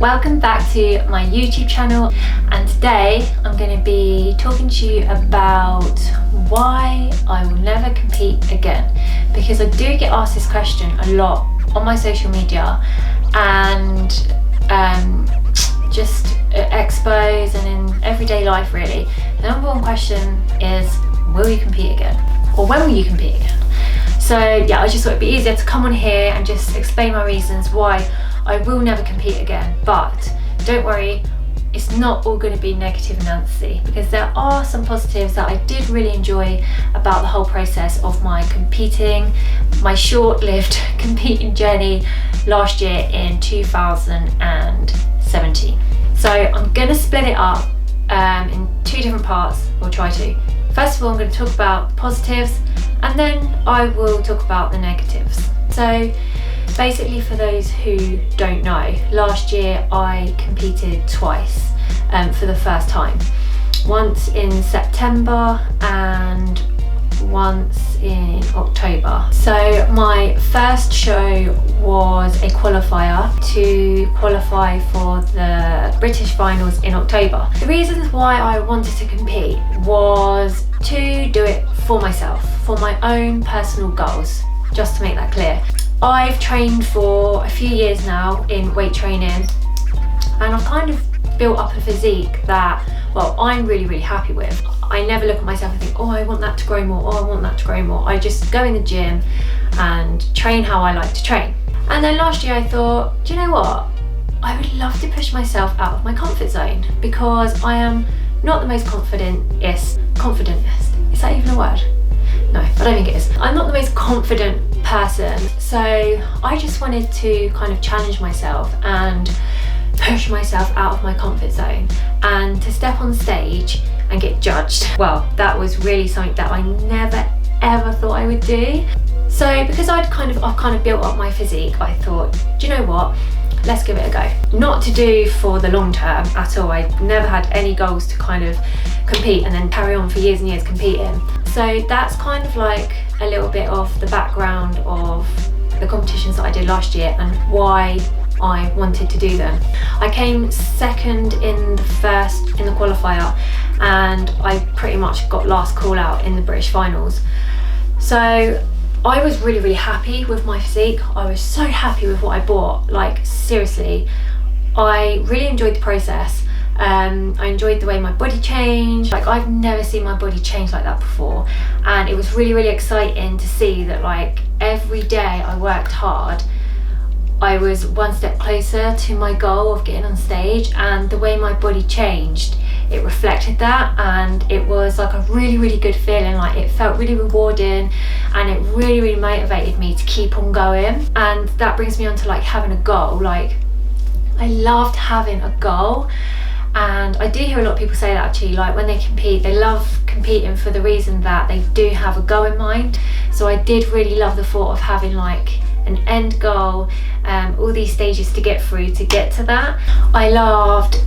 Welcome back to my YouTube channel, and today I'm going to be talking to you about why I will never compete again, because I do get asked this question a lot on my social media and just at expos and in everyday life really. The number one question is, will you compete again? Or when will you compete again? So yeah, I just thought it'd be easier to come on here and just explain my reasons why I will never compete again. But don't worry, it's not all going to be negative Nancy, because there are some positives that I did really enjoy about the whole process of my competing, my short-lived competing journey last year in 2017. So I'm going to split it up in two different parts, or try to. First of all, I'm going to talk about positives, and then I will talk about the negatives. So basically, for those who don't know, last year I competed twice for the first time. Once in September and once in October. So my first show was a qualifier to qualify for the British finals in October. The reasons why I wanted to compete was to do it for myself, for my own personal goals, just to make that clear. I've trained for a few years now in weight training, and I've kind of built up a physique that, well, I'm really happy with. I never look at myself and think, oh, I want that to grow more, oh, I want that to grow more. I just go in the gym and train how I like to train. And then last year I thought, do you know what? I would love to push myself out of my comfort zone, because I am not the most confidentist. Is that even a word? No, I don't think it is. I'm not the most confident person, so I just wanted to kind of challenge myself and push myself out of my comfort zone, and to step on stage and get judged. Well, that was really something that I never ever thought I would do. So because I've kind of built up my physique, I thought, do you know what? Let's give it a go. Not to do for the long term at all. I never had any goals to kind of compete and then carry on for years and years competing. So that's kind of like a little bit of the background of the competitions that I did last year and why I wanted to do them. I came second in the qualifier, and I pretty much got last call out in the British finals. So I was really happy with my physique. I was so happy with what I bought. Like, seriously, I really enjoyed the process. I enjoyed the way my body changed. Like, I've never seen my body change like that before, and it was really exciting to see that, like, every day I worked hard, I was one step closer to my goal of getting on stage, and the way my body changed, it reflected that, and it was like a really good feeling. Like, it felt really rewarding, and it really motivated me to keep on going. And that brings me on to like having a goal. Like, I loved having a goal, and I do hear a lot of people say that actually, like when they compete, they love competing for the reason that they do have a goal in mind. So I did really love the thought of having like an end goal, all these stages to get through to get to that. I loved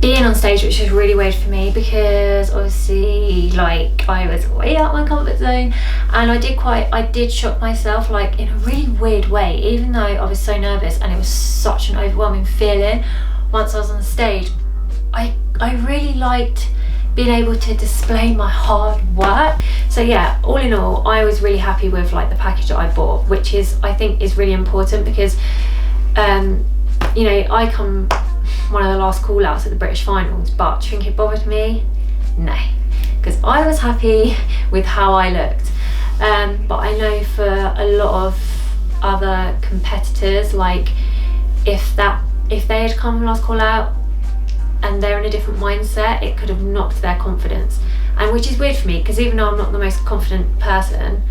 being on stage, which is really weird for me, because obviously like I was way out my comfort zone, and I did shock myself, like in a really weird way, even though I was so nervous and it was such an overwhelming feeling. Once I was on stage, I really liked being able to display my hard work. So yeah, all in all, I was really happy with like the package that I bought, which is, I think, is really important, because you know, I come one of the last call outs at the British finals, but do you think it bothered me? No, because I was happy with how I looked. But I know for a lot of other competitors, like if they had come last call out and they're in a different mindset, it could have knocked their confidence. And which is weird for me, because even though I'm not the most confident person,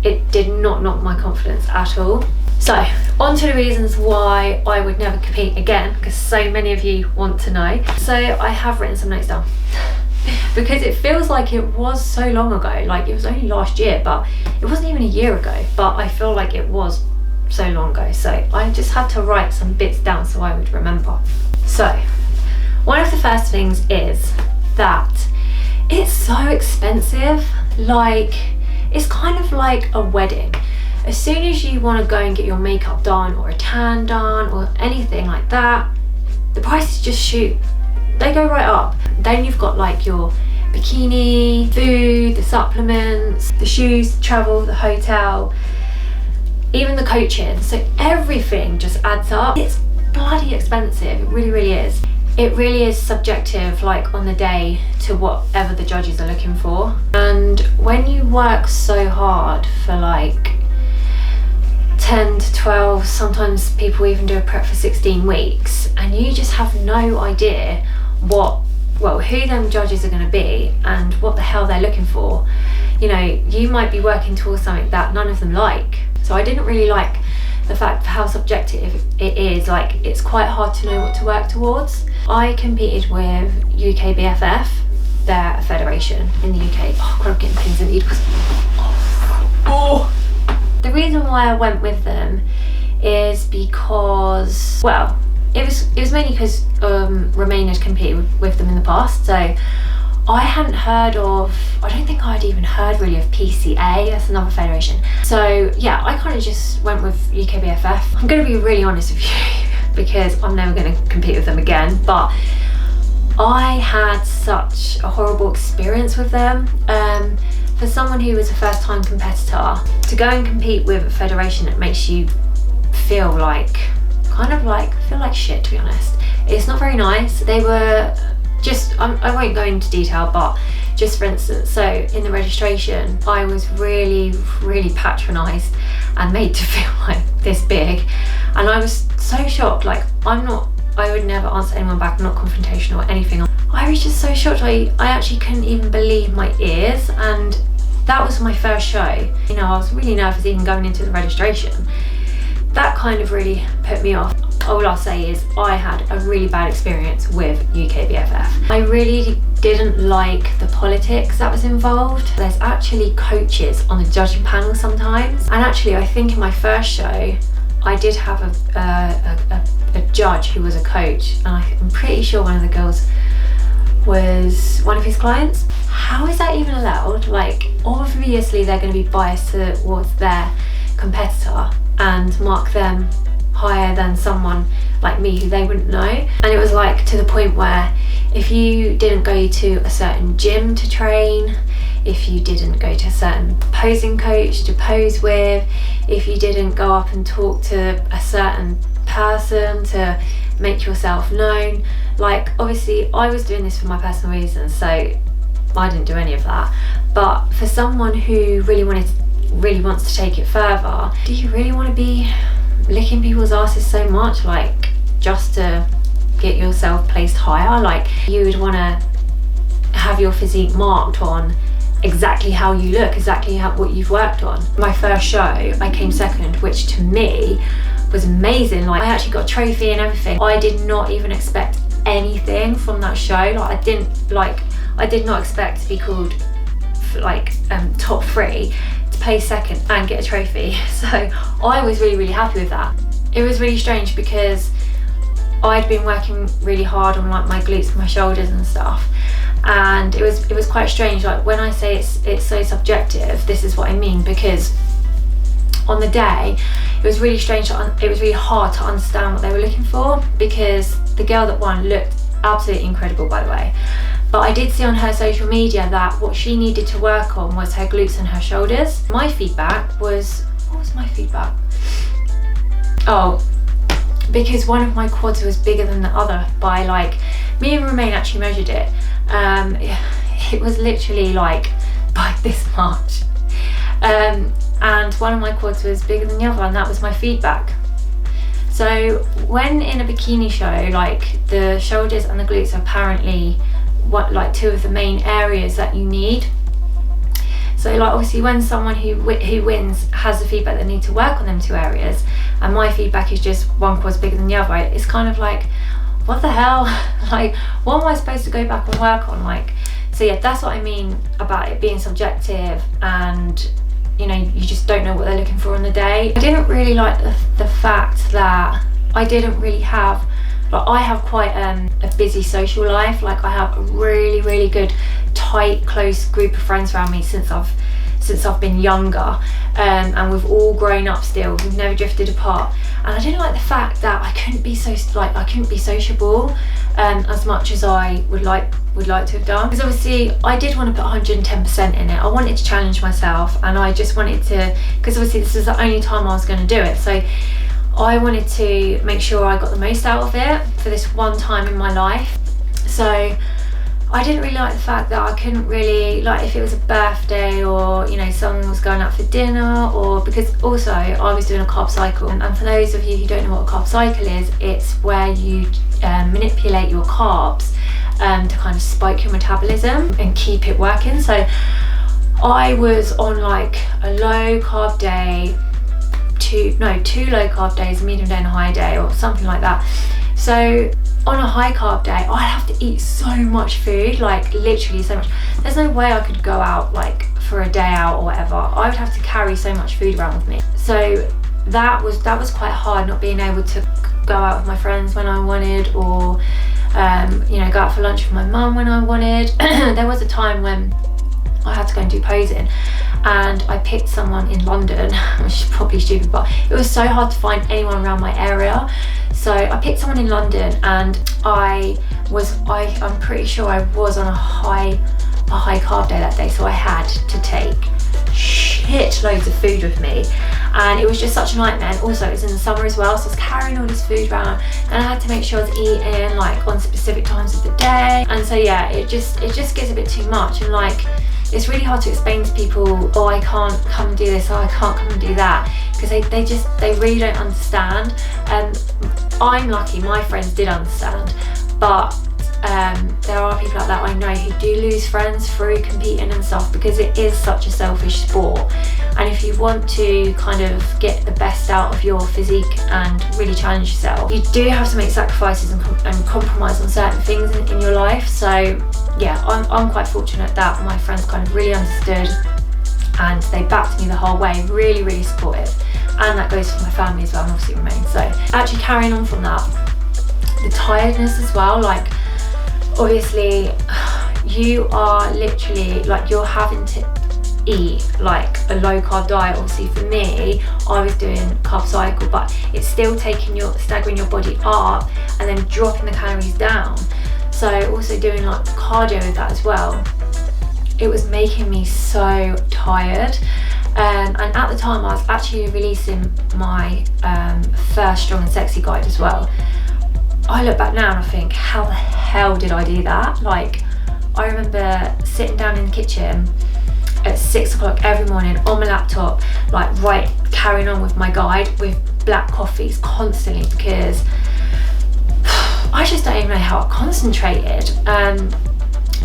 it did not knock my confidence at all. So on to the reasons why I would never compete again, because so many of you want to know. So I have written some notes down because it feels like it was so long ago. Like, it was only last year, but it wasn't even a year ago, but I feel like it was so long ago. So I just had to write some bits down so I would remember. So one of the first things is that it's so expensive. Like, it's kind of like a wedding. as soon as you want to go and get your makeup done or a tan done or anything like that, the prices just shoot. They go right up. Then you've got like your bikini, food, the supplements, the shoes, the travel, the hotel, even the coaching. So everything just adds up. It's bloody expensive, it really, really is. It really is subjective, like on the day, to whatever the judges are looking for. And when you work so hard for like 10 to 12, sometimes people even do a prep for 16 weeks, and you just have no idea who them judges are going to be and what the hell they're looking for. You know, you might be working towards something that none of them like. So I didn't really like the fact of how subjective it is. Like, it's quite hard to know what to work towards. I competed with UKBFF, they're a federation in the UK. Oh God, I'm getting pins and needles. The reason why I went with them is because, well, it was mainly because Romain had competed with them in the past. So I hadn't heard of, I don't think I'd even heard really of PCA, that's another federation. So yeah, I kind of just went with UKBFF. I'm going to be really honest with you because I'm never going to compete with them again, but I had such a horrible experience with them. For someone who was a first time competitor, to go and compete with a federation that makes you feel like shit, to be honest. It's not very nice. They were just, I won't go into detail, but just for instance, so in the registration, I was really, really patronised and made to feel like this big. And I was so shocked, like I would never answer anyone back, I'm not confrontational or anything. I was just so shocked, I actually couldn't even believe my ears, and that was my first show. You know, I was really nervous even going into the registration. That kind of really put me off. All I'll say is I had a really bad experience with UKBFF. I really didn't like the politics that was involved. There's actually coaches on the judging panel sometimes. And actually, I think in my first show, I did have a judge who was a coach, and I'm pretty sure one of the girls was one of his clients. How is that even allowed? Like, obviously they're going to be biased towards their competitor and mark them higher than someone like me who they wouldn't know. And it was like to the point where if you didn't go to a certain gym to train, if you didn't go to a certain posing coach to pose with, if you didn't go up and talk to a certain person to make yourself known, like, obviously I was doing this for my personal reasons, so I didn't do any of that. But for someone who really wants to take it further, do you really want to be licking people's asses so much, like, just to get yourself placed higher? Like, you would want to have your physique marked on exactly how you look, exactly what you've worked on. My first show, I came second, which to me was amazing. Like, I actually got a trophy and everything. I did not even expect anything from that show. Like, I did not expect to be called top 3, to place second and get a trophy. So I was really, really happy with that. It was really strange because I'd been working really hard on like my glutes and my shoulders and stuff, and it was quite strange. Like, when I say it's so subjective, this is what I mean, because on the day it was really strange, it was really hard to understand what they were looking for, because the girl that won looked absolutely incredible, by the way, but I did see on her social media that what she needed to work on was her glutes and her shoulders. My feedback was, what was my feedback? Oh, because one of my quads was bigger than the other by, like, me and Romain actually measured it. It was literally like by this much. And one of my quads was bigger than the other, and that was my feedback. So when in a bikini show, like, the shoulders and the glutes are apparently two of the main areas that you need. So, like, obviously when someone who wins has the feedback they need to work on them 2 areas, and my feedback is just one quad's bigger than the other, it's kind of like, what the hell? Like, what am I supposed to go back and work on? Like, so yeah, that's what I mean about it being subjective, and you know, you just don't know what they're looking for on the day. I didn't really like the fact that I didn't really have, like, I have quite a busy social life. Like, I have a really, really good, tight, close group of friends around me since I've since I've been younger, and we've all grown up still. We've never drifted apart, and I didn't like the fact that I couldn't be sociable as much as I would like to have done, because obviously I did want to put 110% in it. I wanted to challenge myself, and I just wanted to, because obviously this was the only time I was going to do it, so I wanted to make sure I got the most out of it for this one time in my life. So I didn't really like the fact that I couldn't really, like, if it was a birthday or, you know, someone was going out for dinner, or because also I was doing a carb cycle, and for those of you who don't know what a carb cycle is, it's where you manipulate your carbs to kind of spike your metabolism and keep it working. So I was on like a low carb day, two low carb days, a medium day and a high day, or something like that. So on a high carb day, I'd have to eat so much food, like literally so much. There's no way I could go out like for a day out or whatever. I would have to carry so much food around with me. So that was quite hard, not being able to go out with my friends when I wanted, or you know, go out for lunch with my mum when I wanted. There was a time when I had to go and do posing, and I picked someone in London, which is probably stupid, but it was so hard to find anyone around my area. So I picked someone in London, and I'm pretty sure I was on a high carb day that day, so I had to take shit loads of food with me, and it was just such a nightmare. And also it was in the summer as well, so I was carrying all this food around, and I had to make sure I was eating like on specific times of the day. And so yeah, it just gets a bit too much, and like it's really hard to explain to people, oh, I can't come and do this, oh, I can't come and do that, because they really don't understand. I'm lucky my friends did understand, but there are people like that I know who do lose friends through competing and stuff, because it is such a selfish sport. And if you want to kind of get the best out of your physique and really challenge yourself, you do have to make sacrifices and compromise on certain things in your life. So yeah, I'm quite fortunate that my friends kind of really understood, and they backed me the whole way, really, really supportive. And that goes for my family as well, and obviously remains. So actually carrying on from that, the tiredness as well, like obviously you are literally like, you're having to eat like a low carb diet. Obviously for me, I was doing carb cycle, but it's still staggering your body up and then dropping the calories down. So also doing like cardio with that as well, it was making me so tired. And at the time I was actually releasing my first Strong and Sexy guide as well. I look back now and I think, how the hell did I do that? Like, I remember sitting down in the kitchen at 6 o'clock every morning on my laptop, like carrying on with my guide with black coffees constantly, because I just don't even know how I concentrated.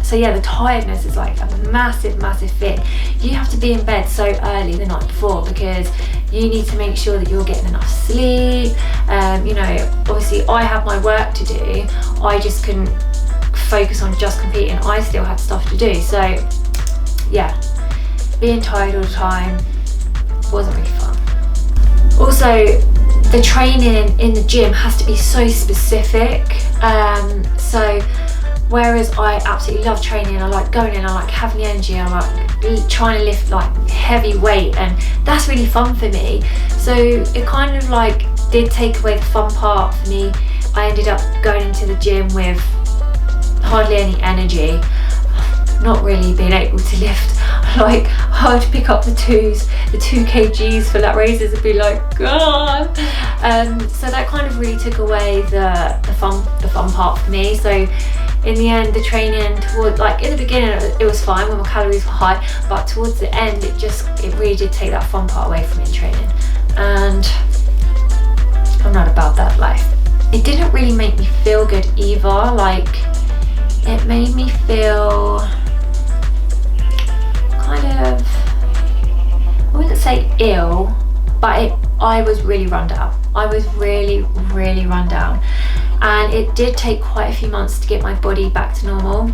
So yeah, the tiredness is like a massive thing. You have to be in bed so early the night before, because you need to make sure that you're getting enough sleep. You know, obviously I have my work to do. I just couldn't focus on just competing. I still had stuff to do. So yeah, being tired all the time wasn't really fun. Also, the training in the gym has to be so specific. So whereas I absolutely love training, I like going in, I like having the energy, I like trying to lift like heavy weight, and that's really fun for me. So it kind of like did take away the fun part for me. I ended up going into the gym with hardly any energy, not really being able to lift. Like, I would pick up the 2 kgs for lat raises and be like, God. So that kind of really took away the fun part for me. So in the end, the training towards, like in the beginning it was fine when my calories were high, but towards the end it really did take that fun part away from me in training, and I'm not about that life. It didn't really make me feel good either. Like, it made me feel kind of, I wouldn't say ill, but I was really run down. I was really run down, and it did take quite a few months to get my body back to normal.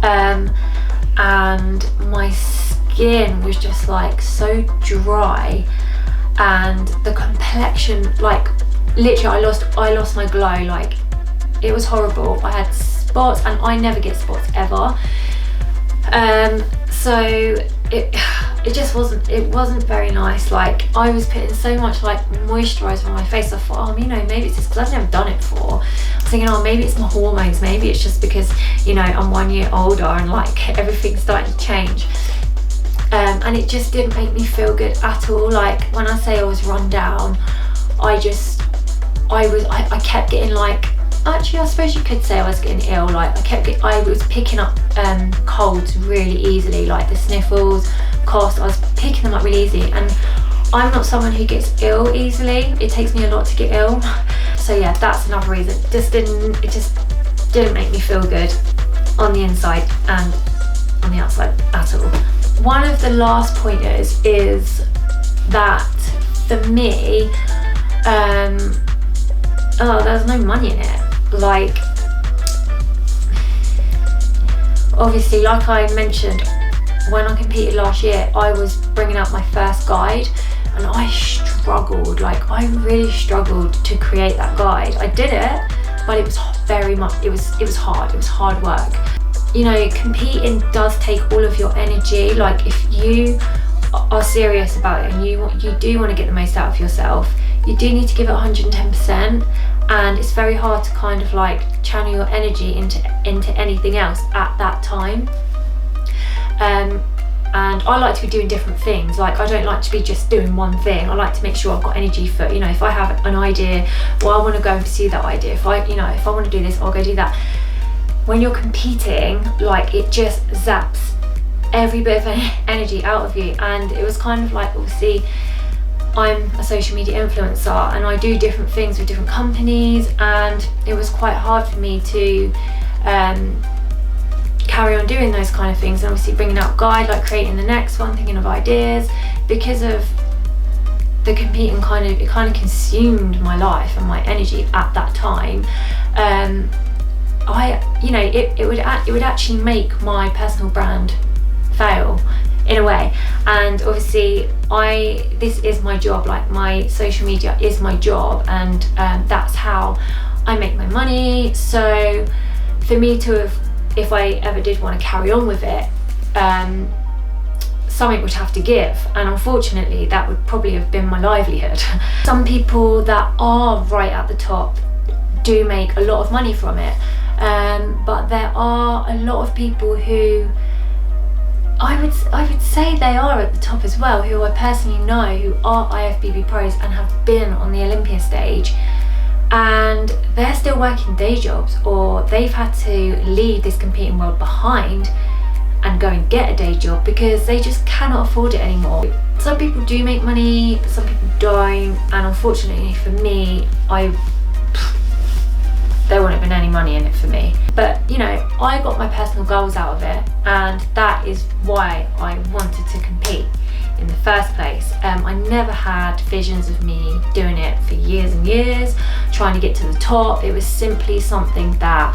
And my skin was just like so dry, and the complexion, like literally I lost my glow. Like, it was horrible. I had spots, and I never get spots ever. So it wasn't very nice. Like, I was putting so much like moisturiser on my face. I thought, oh, you know, maybe it's just because I've never done it before. I was thinking, oh, maybe it's my hormones, maybe it's just because, you know, I'm 1 year older and like everything's starting to change. And it just didn't make me feel good at all. Like, when I say I was run down, I kept getting like, actually I suppose you could say I was getting ill. Like, I was picking up colds really easily, like the sniffles, coughs, I was picking them up really easy, and I'm not someone who gets ill easily. It takes me a lot to get ill. So yeah, that's another reason. It just didn't make me feel good on the inside and on the outside at all. One of the last pointers is that for me, there's no money in it. Like, obviously, like I mentioned, when I competed last year, I was bringing out my first guide, and I struggled. Like, I really struggled to create that guide. I did it, but it was very much, it was hard. It was hard work. You know, competing does take all of your energy. Like, if you are serious about it and you do want to get the most out of yourself, you do need to give it 110%, and it's very hard to kind of like channel your energy into anything else at that time. And I like to be doing different things. Like, I don't like to be just doing one thing. I like to make sure I've got energy for, you know, if I have an idea, well, I want to go and pursue that idea. If I want to do this, I'll go do that. When you're competing, like, it just zaps every bit of energy out of you. And it was kind of like, obviously, I'm a social media influencer and I do different things with different companies, and it was quite hard for me to carry on doing those kind of things, and obviously bringing out guide, like creating the next one, thinking of ideas, because of the competing. It kind of consumed my life and my energy at that time. It would actually make my personal brand fail in a way. And obviously this is my job. Like, my social media is my job, and that's how I make my money. So for me to have, if I ever did want to carry on with it, something would have to give, and unfortunately that would probably have been my livelihood. Some people that are right at the top do make a lot of money from it, but there are a lot of people who I would say they are at the top as well, who I personally know who are IFBB pros and have been on the Olympia stage, and they're still working day jobs, or they've had to leave this competing world behind and go and get a day job because they just cannot afford it anymore. Some people do make money, but some people don't, and unfortunately for me, there wouldn't have been any money in it for me. But you know, I got my personal goals out of it, and that is why I wanted to compete in the first place. I never had visions of me doing it for years and years, trying to get to the top. It was simply something that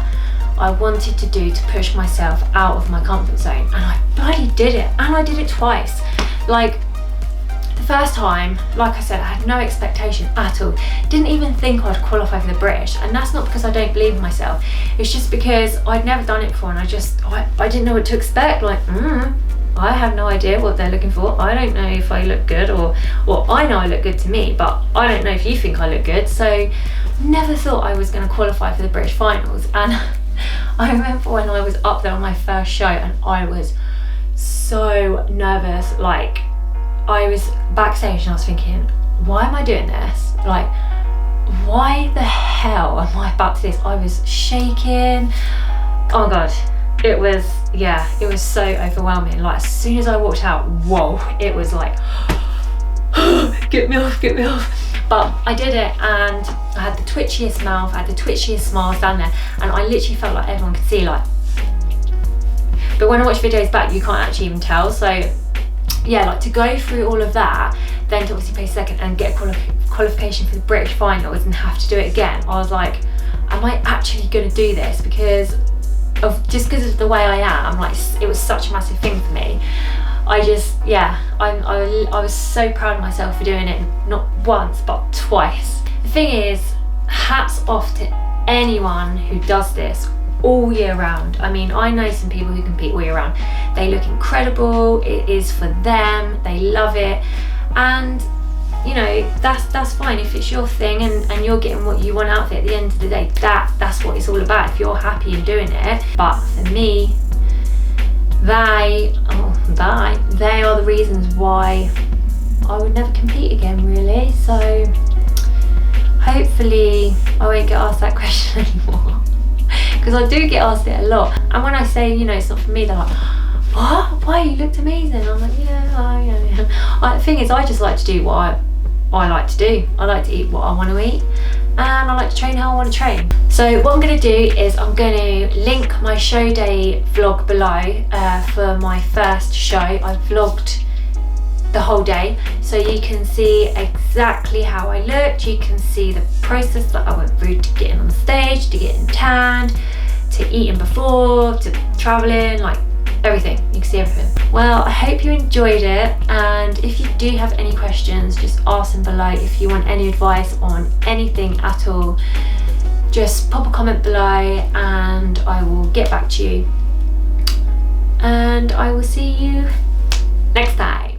I wanted to do to push myself out of my comfort zone, and I bloody did it, and I did it twice. Like, the first time, like I said, I had no expectation at all. Didn't even think I'd qualify for the British, and that's not because I don't believe in myself. It's just because I'd never done it before, and I didn't know what to expect. Like, I have no idea what they're looking for. I don't know if I look good, or I know I look good to me, but I don't know if you think I look good. So never thought I was going to qualify for the British finals. And I remember when I was up there on my first show, and I was so nervous. Like, I was backstage and I was thinking, why am I doing this? Like, why the hell am I about to do this? I was shaking. Oh my god, it was so overwhelming. Like, as soon as I walked out, whoa, it was like, get me off. But I did it, and I had the twitchiest mouth, I had the twitchiest smiles down there, and I literally felt like everyone could see, like. But when I watch videos back, you can't actually even tell. So yeah, like, to go through all of that, then to obviously place second and get a qualification for the British finals and have to do it again, I was like, am I actually going to do this? Because of the way I am, like, it was such a massive thing for me. I was so proud of myself for doing it, not once but twice. The thing is, hats off to anyone who does this all year round. I mean, I know some people who compete all year round. They look incredible, it is for them, they love it, and you know, that's fine if it's your thing and you're getting what you want out of it. At the end of the day, that's what it's all about, if you're happy in doing it. But for me, they are the reasons why I would never compete again, really. So hopefully I won't get asked that question anymore, because I do get asked it a lot. And when I say, you know, it's not for me, they're like, what? Why? You looked amazing. I'm like, yeah. The thing is, I just like to do what I like to do. I like to eat what I want to eat, and I like to train how I want to train. So what I'm going to do is I'm going to link my show day vlog below for my first show. I vlogged the whole day, so you can see exactly how I looked. You can see the process that I went through to getting on stage, to getting tanned, to eating before, to traveling, like everything. You can see everything. Well, I hope you enjoyed it, and if you do have any questions, just ask them below. If you want any advice on anything at all, just pop a comment below and I will get back to you, and I will see you next time.